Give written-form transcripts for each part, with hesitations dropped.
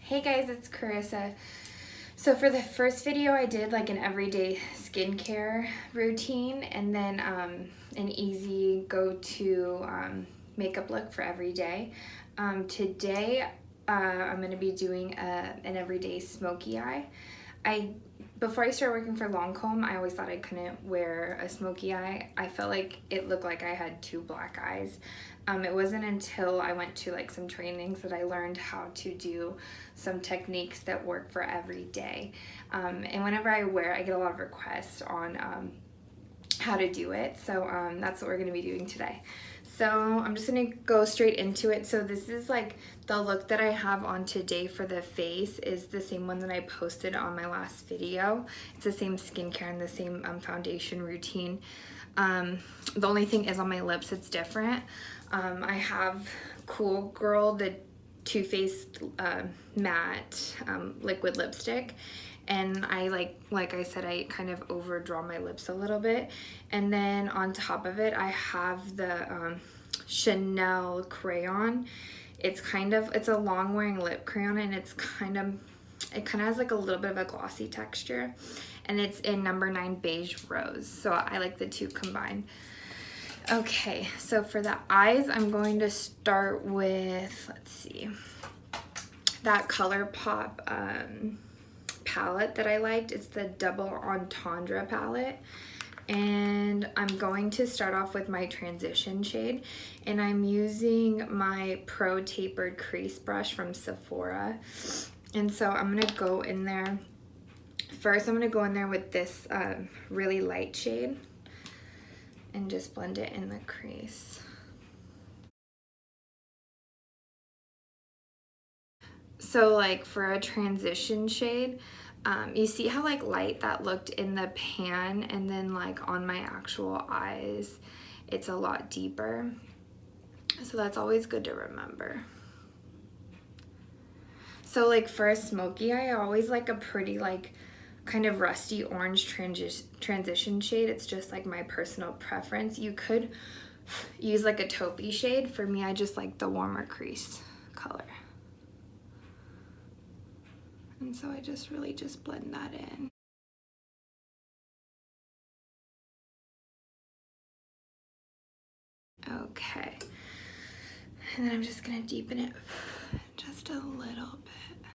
Hey guys, it's Carissa. So for the first video I did like an everyday skincare routine and then an easy go-to makeup look for every day. Today I'm going to be doing an everyday smoky eye. Before I started working for Lancome, I always thought I couldn't wear a smoky eye. I felt like it looked like I had two black eyes. It wasn't until I went to like some trainings that I learned how to do some techniques that work for every day. And whenever I wear it, I get a lot of requests on how to do it. So that's what we're going to be doing today. So I'm just going to go straight into it. So this is like the look that I have on today for the face is the same one that I posted on my last video. It's the same skincare and the same foundation routine. The only thing is on my lips it's different. I have Cool Girl, the Too Faced matte liquid lipstick. And I like I said, I kind of overdraw my lips a little bit. And then on top of it, I have the Chanel crayon. It's a long wearing lip crayon, and it kind of has like a little bit of a glossy texture. And it's in number 9 Beige Rose. So I like the two combined. Okay, so for the eyes, I'm going to start with, let's see, that Colorpop palette that I liked. It's the Double Entendre palette. And I'm going to start off with my transition shade. And I'm using my Pro Tapered Crease brush from Sephora. And so I'm going to go in there. First, I'm going to go in there with this really light shade and just blend it in the crease. So like for a transition shade, you see how like light that looked in the pan, and then like on my actual eyes, it's a lot deeper. So that's always good to remember. So like for a smoky eye, I always like a pretty like kind of rusty orange transition shade. It's just like my personal preference. You could use like a taupey shade. For me, I just like the warmer crease color. And so I just really just blend that in. Okay. And then I'm just gonna deepen it just a little bit.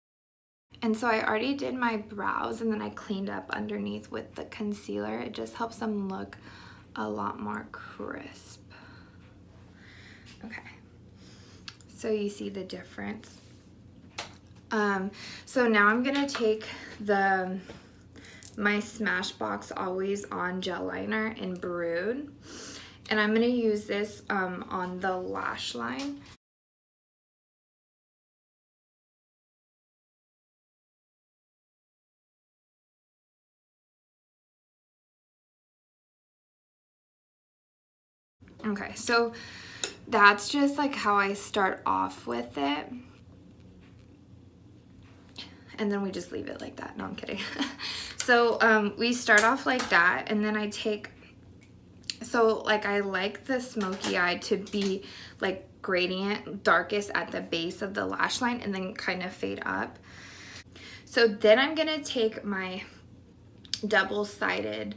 And so I already did my brows, and then I cleaned up underneath with the concealer. It just helps them look a lot more crisp. Okay. So you see the difference. So now I'm gonna take my Smashbox Always On Gel Liner in Brewed, and I'm gonna use this on the lash line. Okay, so that's just like how I start off with it. And then we just leave it like that. No, I'm kidding. So we start off like that, and then I take, so like I like the smoky eye to be like gradient, darkest at the base of the lash line, and then kind of fade up. So then I'm gonna take my double-sided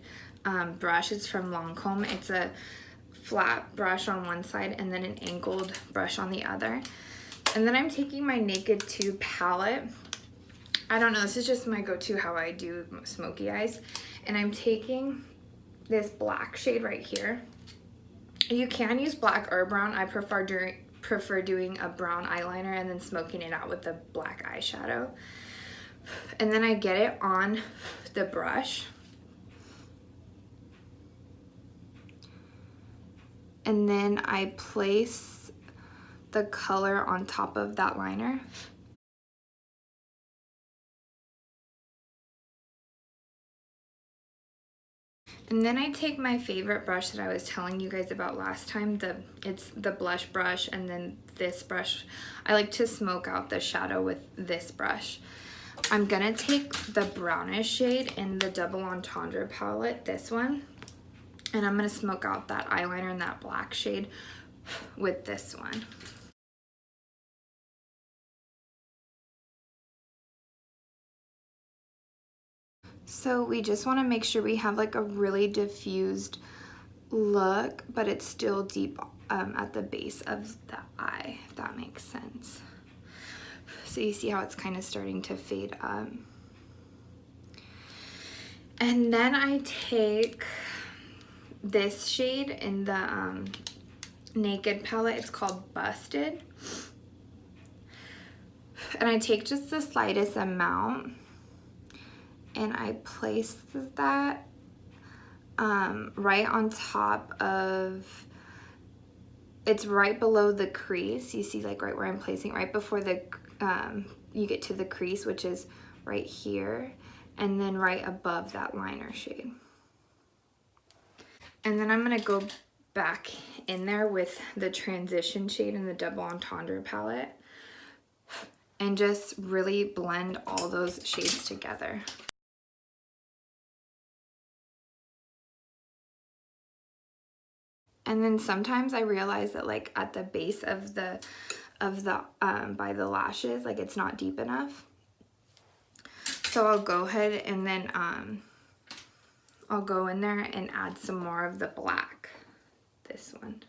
brush. It's from Lancome. It's a flat brush on one side and then an angled brush on the other. And then I'm taking my Naked 2 palette. I don't know, this is just my go-to how I do smoky eyes. And I'm taking this black shade right here. You can use black or brown. I prefer doing a brown eyeliner and then smoking it out with the black eyeshadow. And then I get it on the brush. And then I place the color on top of that liner. And then I take my favorite brush that I was telling you guys about last time. It's the blush brush, and then this brush. I like to smoke out the shadow with this brush. I'm gonna take the brownish shade in the Double Entendre palette, this one. And I'm gonna smoke out that eyeliner in that black shade with this one. So we just want to make sure we have like a really diffused look, but it's still deep at the base of the eye, if that makes sense. So you see how it's kind of starting to fade up. And then I take this shade in the Naked palette. It's called Busted. And I take just the slightest amount and I place that right on top of, it's right below the crease. You see like right where I'm placing, right before the you get to the crease, which is right here, and then right above that liner shade. And then I'm gonna go back in there with the transition shade in the Double Entendre palette and just really blend all those shades together. And then sometimes I realize that like at the base of the by the lashes, like it's not deep enough. So I'll go ahead and then I'll go in there and add some more of the black, this one.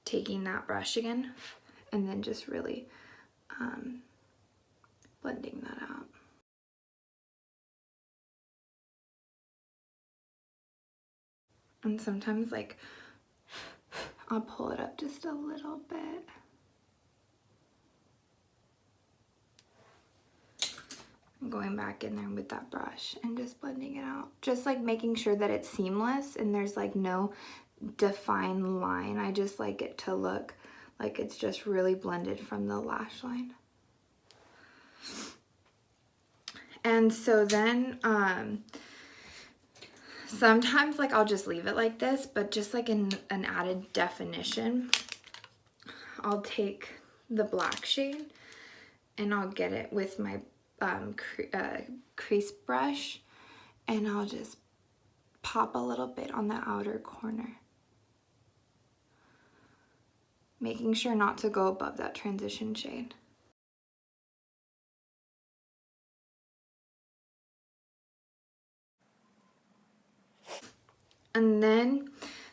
Taking that brush again and then just really blending that out. And sometimes like I'll pull it up just a little bit. I'm going back in there with that brush and just blending it out. Just like making sure that it's seamless and there's like no defined line. I just like it to look like it's just really blended from the lash line. And so then sometimes like I'll just leave it like this, but just like in an added definition, I'll take the black shade and I'll get it with my crease brush and I'll just pop a little bit on the outer corner, making sure not to go above that transition shade. And then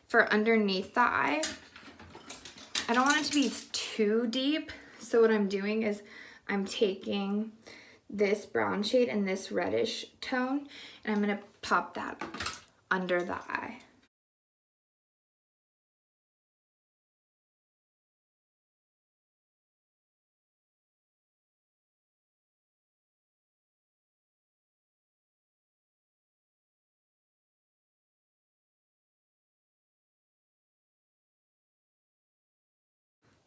for underneath the eye, I don't want it to be too deep. So what I'm doing is I'm taking this brown shade and this reddish tone, and I'm gonna pop that under the eye.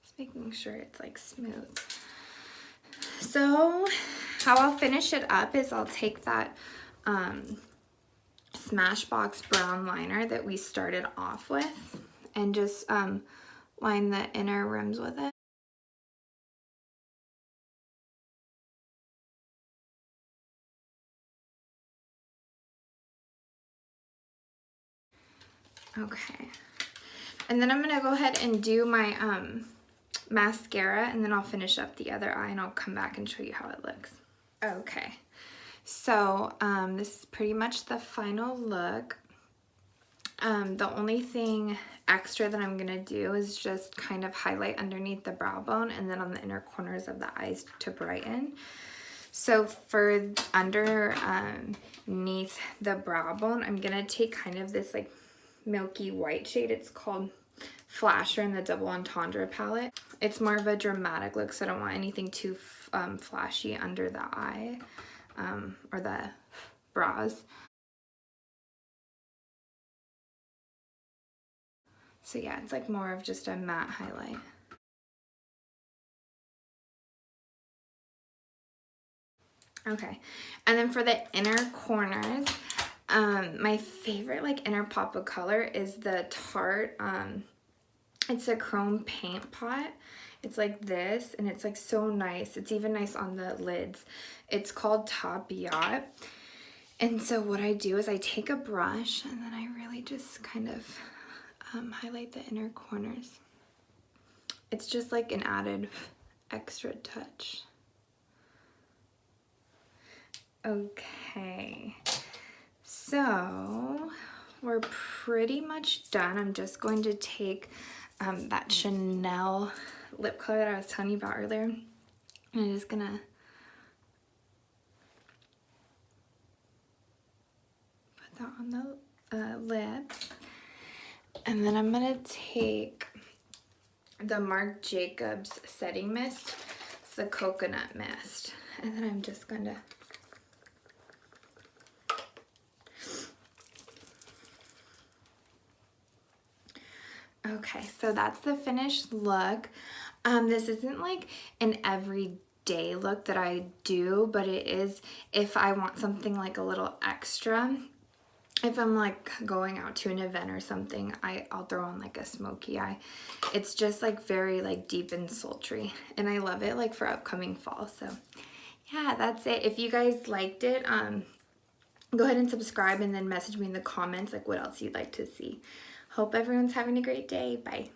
Just making sure it's like smooth. So how I'll finish it up is I'll take that Smashbox brown liner that we started off with and just line the inner rims with it. Okay. And then I'm gonna go ahead and do my mascara, and then I'll finish up the other eye and I'll come back and show you how it looks. Okay, so this is pretty much the final look. The only thing extra that I'm gonna do is just kind of highlight underneath the brow bone and then on the inner corners of the eyes to brighten. So for underneath the brow bone, I'm gonna take kind of this like milky white shade. It's called Flasher in the Double Entendre palette. It's more of a dramatic look, so I don't want anything too flashy under the eye or the brows. So yeah, it's like more of just a matte highlight. Okay, and then for the inner corners, my favorite like inner pop of color is the Tarte. It's a chrome paint pot. It's like this, and it's like so nice. It's even nice on the lids. It's called Yacht. And so what I do is I take a brush and then I really just kind of highlight the inner corners it's just like an added extra touch. Okay, so we're pretty much done. I'm just going to take that Chanel lip color that I was telling you about earlier. And I'm just gonna put that on the lips. And then I'm gonna take the Marc Jacobs setting mist. It's the coconut mist. And then I'm just gonna okay, so that's the finished look. This isn't like an everyday look that I do, but it is if I want something like a little extra. If I'm like going out to an event or something, I'll throw on like a Smokey Eye. It's just like very like deep and sultry, and I love it like for upcoming fall. So yeah, that's it. If you guys liked it, go ahead and subscribe and then message me in the comments like what else you'd like to see. Hope everyone's having a great day. Bye.